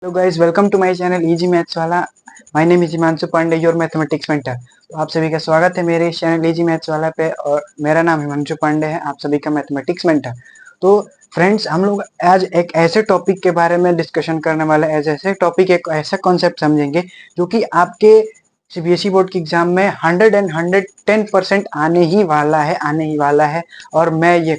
Hello guys, welcome to my channel easy maths वाला। My name is Himanshu Pandey, your mathematics mentor. तो आप सभी का स्वागत है मेरे इस चैनल इजी मैथ्स वाला पे। और मेरा नाम हिमांशु पांडे है, आप सभी का मैथमेटिक्स मेंटर। तो फ्रेंड्स, हम लोग आज एक ऐसे टॉपिक के बारे में डिस्कशन करने वाले हैं। ऐसे टॉपिक, एक ऐसा कॉन्सेप्ट समझेंगे जो कि आपके सीबीएसई बोर्ड की एग्जाम में 110% आने ही वाला है। और मैं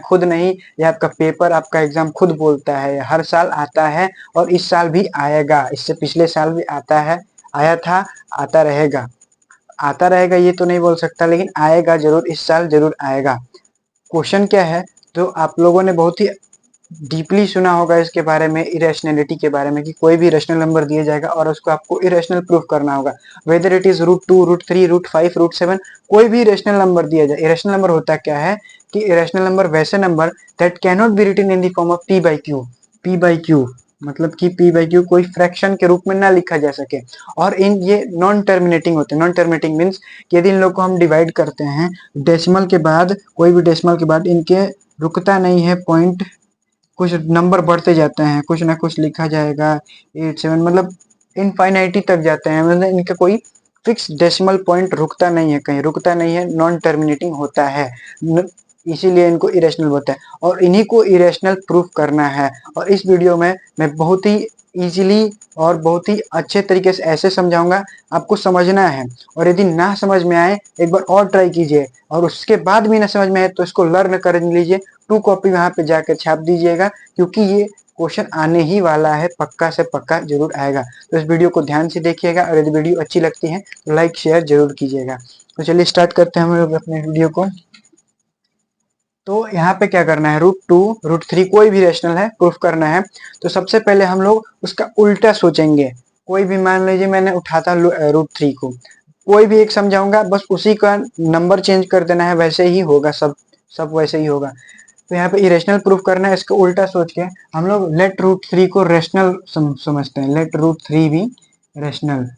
खुद नहीं, ये आपका पेपर, आपका एग्जाम खुद बोलता है, हर साल आता है और इस साल भी आएगा। इससे पिछले साल भी आता है, आया था, आता रहेगा। आता रहेगा ये तो नहीं बोल सकता, लेकिन आएगा जरूर, इस साल जरूर आएगा। क्वेश्चन क्या है, तो आप लोगों ने बहुत ही डीपली सुना होगा इसके बारे में, इरेशनलिटी के बारे में, कि कोई भी रेशनल नंबर दिया जाएगा और उसको आपको इरेशनल प्रूफ करना होगा। वेदर इट इज √2, √3, √5, √7, कोई भी रेशनल नंबर दिया जाए। इरेशनल नंबर होता क्या है कि इरेशनल नंबर वैसे number that can not be written in the form of p by q. मतलब कि पी बाई क्यू कोई फ्रैक्शन के रूप में ना लिखा जा सके। और इन ये नॉन टर्मिनेटिंग होते हैं। नॉन टर्मिनेटिंग मीन्स कि यदि इन लोग को हम डिवाइड करते हैं डेसिमल के बाद, कोई भी डेसिमल के बाद इनके रुकता नहीं है पॉइंट, कुछ नंबर बढ़ते जाते हैं, कुछ ना कुछ लिखा जाएगा 8, 7, मतलब इनफाइनाइटी तक जाते हैं। मतलब इनका कोई फिक्स डेसिमल पॉइंट रुकता नहीं है, कहीं रुकता नहीं है, नॉन टर्मिनेटिंग होता है। इसीलिए इनको इरेशनल बोलते हैं और इन्हीं को इरेशनल प्रूफ करना है। और इस वीडियो में मैं बहुत ही इजीली और बहुत ही अच्छे तरीके से ऐसे समझाऊंगा, आपको समझना है। और यदि ना समझ में आए, एक बार और ट्राई कीजिए, और उसके बाद भी ना समझ में आए तो इसको लर्न कर लीजिए। 2 कॉपी वहां पे जाकर छाप दीजिएगा, क्योंकि ये क्वेश्चन आने ही वाला है, पक्का से पक्का जरूर आएगा। तो इस वीडियो को ध्यान से देखिएगा, और यदि वीडियो अच्छी लगती है तो लाइक शेयर जरूर कीजिएगा। तो चलिए स्टार्ट करते हैं हम लोग अपने वीडियो को। तो यहाँ पे क्या करना है, √2, √3 कोई भी रेशनल है, प्रूफ करना है। तो सबसे पहले हम लोग उसका उल्टा सोचेंगे। कोई भी, मान लीजिए मैंने उठा था √3 को, कोई भी एक समझाऊंगा, बस उसी का नंबर चेंज कर देना है, वैसे ही होगा, सब सब वैसे ही होगा। तो यहाँ पे इरेशनल प्रूफ करना है, इसको उल्टा सोच के हम लोग लेट √3 को रेशनल समझते हैं। लेट √3 भी रेशनल।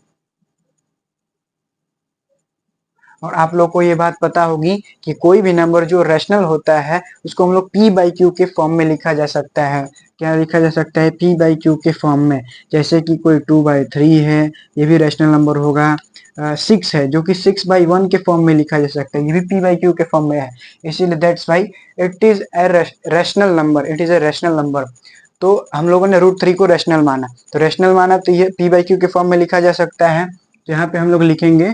और आप लोग को ये बात पता होगी कि कोई भी नंबर जो रैशनल होता है उसको हम लोग पी बाई क्यू के फॉर्म में लिखा जा सकता है। क्या लिखा जा सकता है? पी बाई क्यू के फॉर्म में। जैसे कि कोई 2/3 है, ये भी रैशनल नंबर होगा। 6 है जो कि 6/1 के फॉर्म में लिखा जा सकता है, ये भी पी बाई क्यू के फॉर्म में है। इसीलिए that's why it is a rational number, it is a rational number. तो हम लोगों ने √3 को रैशनल माना, तो रैशनल माना तो ये पी बाई क्यू के फॉर्म में लिखा जा सकता है। तो यहाँ पे हम लोग लिखेंगे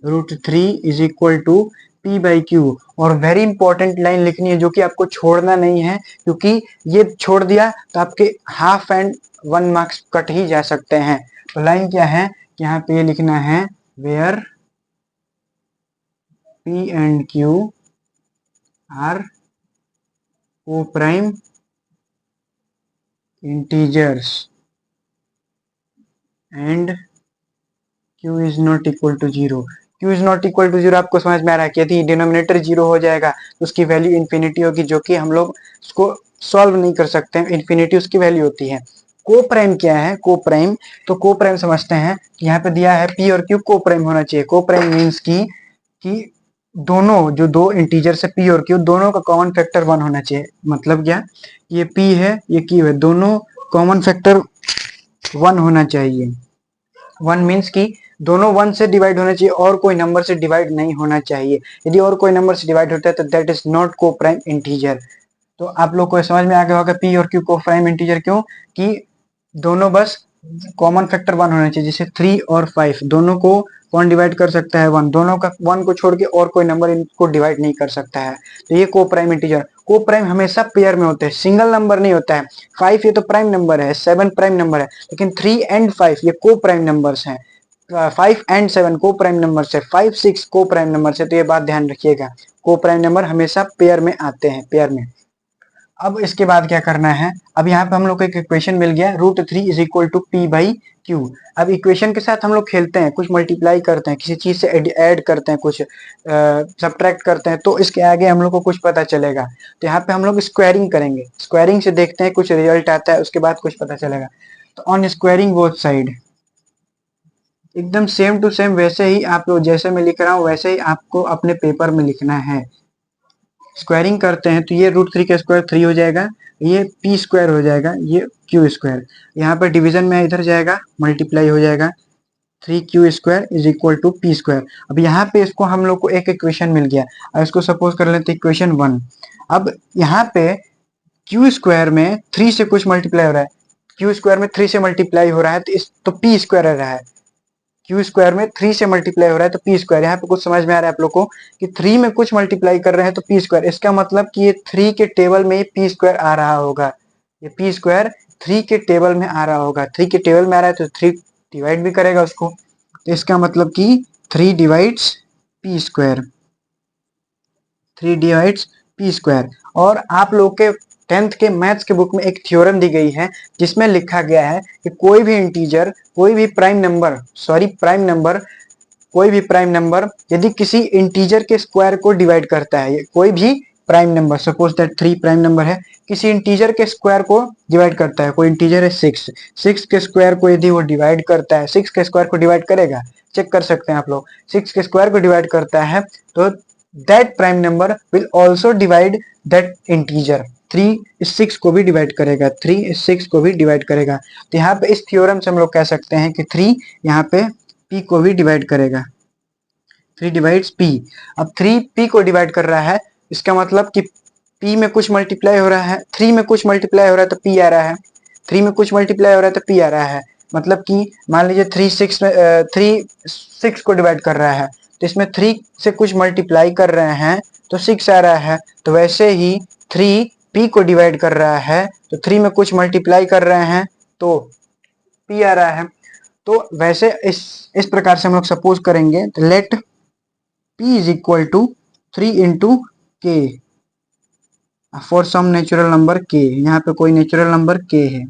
√3 इज इक्वल टू P/Q। और वेरी इंपॉर्टेंट लाइन लिखनी है जो कि आपको छोड़ना नहीं है, क्योंकि ये छोड़ दिया तो आपके हाफ एंड 1 मार्क्स कट ही जा सकते हैं। तो लाइन क्या है, यहाँ पे ये लिखना है, where P and Q are को prime integers and Q is not equal to 0। Q is not equal to 0 आपको समझ में आ रहा है कि यदि डिनोमिनेटर 0 हो जाएगा तो उसकी वैल्यू इन्फिनिटी होगी, जो कि हम लोग उसको सॉल्व नहीं कर सकते हैं, इन्फिनिटी उसकी वैल्यू होती है। को प्राइम क्या है? को प्राइम, तो को प्राइम समझते हैं कि यहाँ पे दिया है P और Q को प्राइम होना चाहिए। को प्राइम मीन्स कि दोनों जो दो इंटीजर से P और Q, दोनों का कॉमन फैक्टर 1 होना चाहिए। मतलब क्या, ये P है, ये Q है, दोनों कॉमन फैक्टर 1 होना चाहिए। 1 मीन्स कि दोनों 1 से डिवाइड होना चाहिए और कोई नंबर से डिवाइड नहीं होना चाहिए। यदि और कोई नंबर से डिवाइड होता है तो दैट इज नॉट को प्राइम इंटीजर। तो आप लोग को समझ में आ गया होगा पी और क्यू को प्राइम इंटीजर क्यों, कि दोनों बस कॉमन फैक्टर 1 होना चाहिए। जैसे 3 और 5 दोनों को कौन डिवाइड कर सकता है? 1। दोनों का 1 को छोड़ के और कोई नंबर इनको डिवाइड नहीं कर सकता है। तो ये को प्राइम इंटीजर। को प्राइम हमेशा पेयर में होते हैं, सिंगल नंबर नहीं होता है। 5 ये तो प्राइम नंबर है, 7 प्राइम नंबर है, लेकिन 3 एंड 5 ये को प्राइम नंबर्स हैं। 5 एंड 7 को प्राइम नंबर से, 5 6 को प्राइम नंबर से। तो ये बात ध्यान रखिएगा, को प्राइम नंबर हमेशा पेयर में आते हैं, पेयर में। अब इसके बाद क्या करना है, अब यहाँ पे हम लोग को एक इक्वेशन मिल गया, √3 इज इक्वल टू P/Q। अब इक्वेशन के साथ हम लोग खेलते हैं, कुछ मल्टीप्लाई करते हैं, किसी चीज से ऐड करते हैं, कुछ सब्ट्रैक्ट करते हैं, तो इसके आगे हम लोग को कुछ पता चलेगा। तो यहाँ पे हम लोग स्क्वायरिंग करेंगे, स्क्वायरिंग से देखते हैं कुछ रिजल्ट आता है, उसके बाद कुछ पता चलेगा। तो ऑन स्क्वायरिंग बोथ साइड, एकदम सेम टू सेम वैसे ही आप लोग, जैसे मैं लिख रहा हूँ वैसे ही आपको अपने पेपर में लिखना है। स्क्वायरिंग करते हैं तो ये √3 का स्क्वायर 3 हो जाएगा, ये p स्क्वायर हो जाएगा, ये q स्क्वायर। यहाँ पर डिवीजन में इधर जाएगा, मल्टीप्लाई हो जाएगा, 3q square is equal to p square. अब यहाँ पे इसको हम लोग को एक इक्वेशन मिल गया, अब इसको सपोज कर लेते हैं इक्वेशन 1। अब यहाँ पे q स्क्वायर में 3 से कुछ मल्टीप्लाई हो रहा है, q स्क्वायर में 3 से मल्टीप्लाई हो रहा है तो p स्क्वायर आ रहा है। क्यू स्क्वायर में 3 से मल्टीप्लाई हो रहा है तो पी स्क्वायर। यहाँ पे कुछ समझ में आ रहा है आप लोग को कि 3 में कुछ मल्टीप्लाई कर रहे हैं तो पी स्क्वायर, इसका मतलब कि ये 3 के टेबल में पी स्क्वायर आ रहा होगा, ये पी स्क्वायर 3 के टेबल में आ रहा होगा। 3 के टेबल में आ रहा है तो 3 डिवाइड भी करेगा उसको, तो इसका मतलब कि 3 divides P square, 3 divides P square. और आप लोग के 10th के मैथ्स के बुक में एक थ्योरम दी गई है जिसमें लिखा गया है कि कोई भी इंटीजर, कोई भी प्राइम नंबर यदि किसी इंटीजर के स्क्वायर को डिवाइड करता है, कोई भी prime number, suppose that 3 prime number है, किसी इंटीजर के स्क्वायर को डिवाइड करता है, कोई इंटीजर है 6 के स्क्वायर को यदि वो डिवाइड करता है, 6 के स्क्वायर को डिवाइड करेगा, चेक कर सकते हैं आप लोग, 6 के स्क्वायर को डिवाइड करता है तो that prime number will also divide that integer। 3 इस 6 को भी डिवाइड करेगा, 3 इस 6 को भी डिवाइड करेगा। तो यहाँ पे इस थ्योरम से हम लोग कह सकते हैं कि 3 यहाँ पे p को भी डिवाइड करेगा, 3 डिवाइड्स p। अब 3 p को डिवाइड कर रहा है, इसका मतलब कि p में कुछ मल्टीप्लाई हो रहा है, 3 में कुछ मल्टीप्लाई हो रहा है तो p आ रहा है, 3 में कुछ मल्टीप्लाई हो रहा है तो p आ रहा है। मतलब कि मान लीजिए 3 6 को डिवाइड कर रहा है तो इसमें 3 से कुछ मल्टीप्लाई कर रहे हैं तो 6 आ रहा है। तो वैसे ही 3 p को डिवाइड कर रहा है तो 3 में कुछ मल्टीप्लाई कर रहे हैं तो p आ रहा है। तो वैसे इस प्रकार से हम लोग सपोज करेंगे तो let p is equal to 3 into k for some natural number k। यहाँ पे कोई नेचुरल नंबर k है।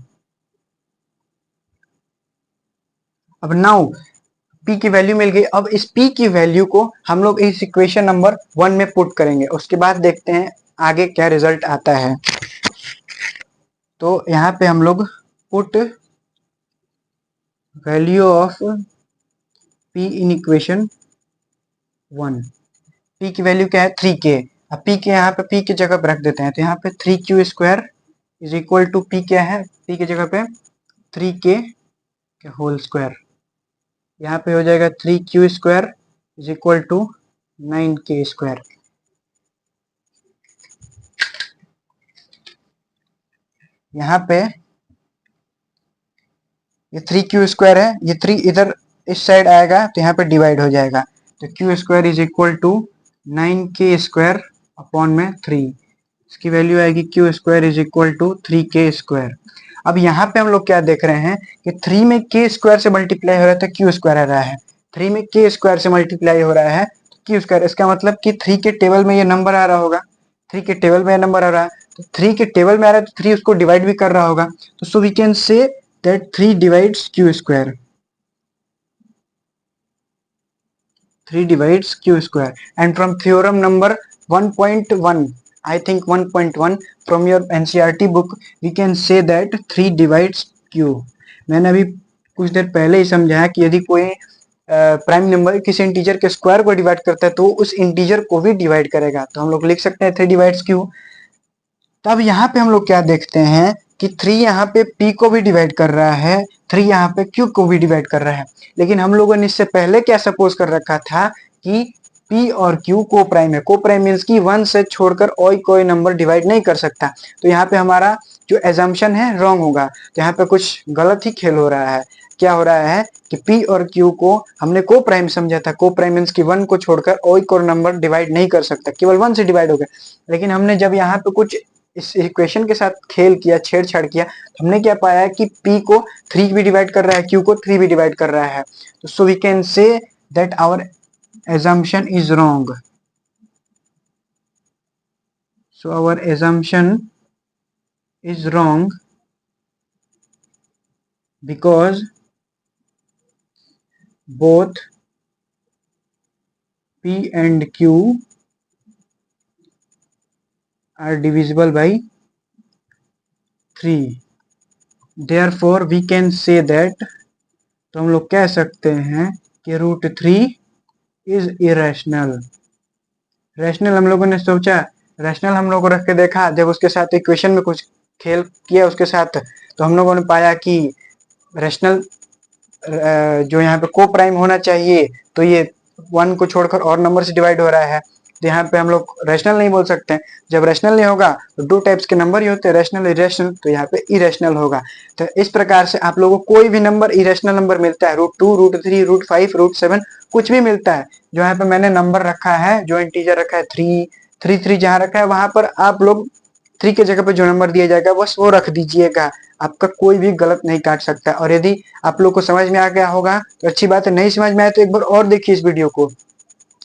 अब नाउ p की वैल्यू मिल गई, अब इस p की वैल्यू को हम लोग इस इक्वेशन नंबर 1 में पुट करेंगे, उसके बाद देखते हैं आगे क्या रिजल्ट आता है। तो यहाँ पे हम लोग put value of p in equation 1। p की वैल्यू क्या है 3k। अब p के यहाँ पे p की जगह पर रख देते हैं तो यहाँ पे 3q square is equal to p क्या है, p की जगह पे 3k होल स्क्वायर, यहाँ पे हो जाएगा 3q square is equal to 9k square. यहाँ पे ये 3q स्क्वायर है, ये 3 इधर इस साइड आएगा तो यहाँ पे डिवाइड हो जाएगा, तो q square is equal to 9k square upon में 3, इसकी वैल्यू आएगी q square is equal to 3k square. अब यहाँ पे हम लोग क्या देख रहे हैं कि 3 में k स्क्वायर से मल्टीप्लाई हो रहा है तो q स्क्वायर आ रहा है, 3 में k स्क्वायर से मल्टीप्लाई हो रहा है तो q स्क्वायर, इसका मतलब कि 3 के टेबल में ये नंबर आ रहा होगा, 3 के टेबल में नंबर आ रहा है तो 3 के टेबल में आ रहा है तो 3 उसको डिवाइड भी कर रहा होगा, तो so we can say that 3 divides q square, 3 divides q square। And from theorem number 1.1, I think 1.1 from your NCERT book, we can say that 3 divides q। मैंने अभी कुछ देर पहले ही समझाया कि यदि कोई प्राइम नंबर किसी इंटीजर के स्क्वायर को डिवाइड करता है तो उस इंटीजर को भी डिवाइड करेगा, तो हम लोग लिख सकते हैं 3 डिवाइड्स q। तब यहाँ पे हम लोग क्या देखते हैं कि 3 यहाँ पे p को भी डिवाइड कर रहा है, 3 यहाँ पे q को भी डिवाइड कर रहा है, लेकिन हम लोगों ने इससे पहले क्या सपोज कर रखा था कि p और q को प्राइम है। को प्राइम मीन्स कि 1 से छोड़कर और कोई नंबर डिवाइड नहीं कर सकता, तो यहाँ पे हमारा जो एजम्पशन है रॉन्ग होगा, तो यहाँ पे कुछ गलत ही खेल हो रहा है। क्या हो रहा है कि p और q को हमने को प्राइम समझा था, को प्राइम मीन्स कि 1 को छोड़कर और कोई नंबर डिवाइड नहीं कर सकता, केवल 1 से डिवाइड हो गया। लेकिन हमने जब यहाँ पे कुछ इस इक्वेशन के साथ खेल किया, छेड़छाड़ किया, तो हमने क्या पाया कि p को 3 भी डिवाइड कर रहा है, q को 3 भी डिवाइड कर रहा है, तो so we can say that our assumption is wrong। So our assumption is wrong because both p and q are divisible by 3। Therefore we can say that, तो हम लोग कह सकते हैं कि √3 इज इरेशनल। रैशनल हम लोगों ने सोचा रैशनल हम लोगों को रख के देखा, जब उसके साथ इक्वेशन में कुछ खेल किया उसके साथ, तो हम लोगों ने पाया कि रैशनल जो यहाँ पे को प्राइम होना चाहिए, तो ये 1 को छोड़कर और नंबर से डिवाइड हो रहा है, तो यहाँ पे हम लोग रैशनल नहीं बोल सकते। जब रैशनल नहीं होगा तो 2 टाइप्स के नंबर ही होते हैं, रैशनल इरेशनल, तो यहाँ पे इरेशनल होगा। तो इस प्रकार से आप लोगों को कोई भी नंबर इरेशनल नंबर मिलता है, √2, √3, √5, √7 कुछ भी मिलता है, जो यहाँ पे मैंने नंबर रखा है, जो इंटीजर रखा है 3, 3 जहाँ रखा है वहां पर आप लोग 3 के जगह पे जो नंबर दिया जाएगा बस वो रख दीजिएगा, आपका कोई भी गलत नहीं काट सकता। और यदि आप लोग को समझ में आ गया होगा तो अच्छी बात है, नहीं समझ में आया तो एक बार और देखिए इस वीडियो को,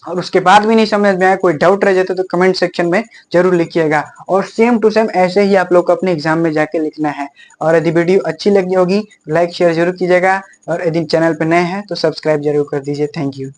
और उसके बाद भी नहीं समझ में आया, कोई डाउट रह जाता तो कमेंट सेक्शन में जरूर लिखिएगा। और सेम टू सेम ऐसे ही आप लोग को अपने एग्जाम में जाके लिखना है। और यदि वीडियो अच्छी लगी होगी लाइक शेयर जरूर कीजिएगा, और यदि चैनल पर नए हैं तो सब्सक्राइब जरूर कर दीजिए। Thank you.